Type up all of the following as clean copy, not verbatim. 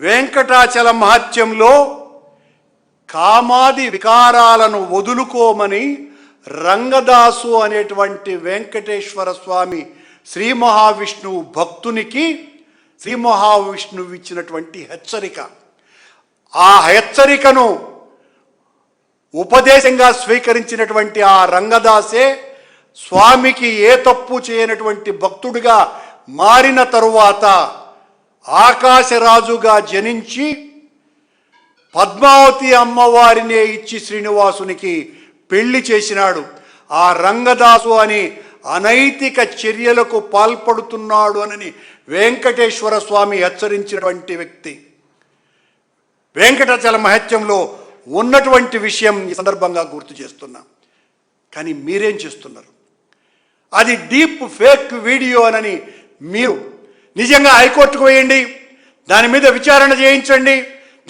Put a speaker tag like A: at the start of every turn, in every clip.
A: వెంకటాచల మహత్యంలో కామాది వికారాలను వదులుకోమని రంగదాసు అనేటువంటి వెంకటేశ్వర స్వామి శ్రీ మహావిష్ణువు భక్తునికి శ్రీ మహావిష్ణువు ఇచ్చినటువంటి హెచ్చరిక. ఆ హెచ్చరికను ఉపదేశంగా స్వీకరించినటువంటి ఆ రంగదాసే స్వామికి ఏ తప్పు చేయనటువంటి భక్తుడిగా మారిన తరువాత ఆకాశరాజుగా జనించి పద్మావతి అమ్మవారినే ఇచ్చి శ్రీనివాసునికి పెళ్లి చేసినాడు. ఆ రంగదాసు అని అనైతిక చర్యలకు పాల్పడుతున్నాడు అని వెంకటేశ్వర స్వామి హెచ్చరించినటువంటి వ్యక్తి. వెంకటాచల మహత్యంలో ఉన్నటువంటి విషయం ఈ సందర్భంగా గుర్తు చేస్తున్నాం. కానీ మీరేం చేస్తున్నారు? అది డీప్ ఫేక్ వీడియో అని మీరు నిజంగా హైకోర్టుకు వేయండి, దాని మీద విచారణ చేయించండి,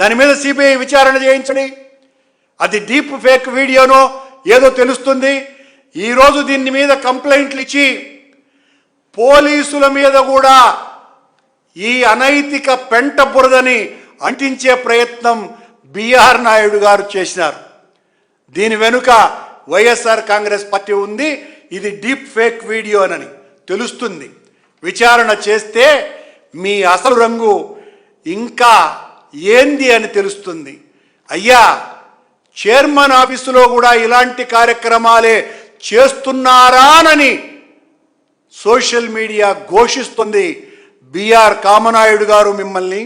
A: దాని మీద సిబిఐ విచారణ చేయించండి. అది డీప్ ఫేక్ వీడియోనో ఏదో తెలుస్తుంది. ఈరోజు దీని మీద కంప్లైంట్లు ఇచ్చి పోలీసుల మీద కూడా ఈ అనైతిక పెంట బురదని అంటించే ప్రయత్నం బిఆర్ నాయుడు గారు చేసినారు. దీని వెనుక వైఎస్ఆర్ కాంగ్రెస్ పార్టీ ఉంది. ఇది డీప్ ఫేక్ వీడియో అని తెలుస్తుంది. విచారణ చేస్తే మీ అసలు రంగు ఇంకా ఏంది అని తెలుస్తుంది. అయ్యా, చైర్మన్ ఆఫీసులో కూడా ఇలాంటి కార్యక్రమాలే చేస్తున్నారానని సోషల్ మీడియా ఘోషిస్తుంది. బిఆర్ కామనాయుడు గారు మిమ్మల్ని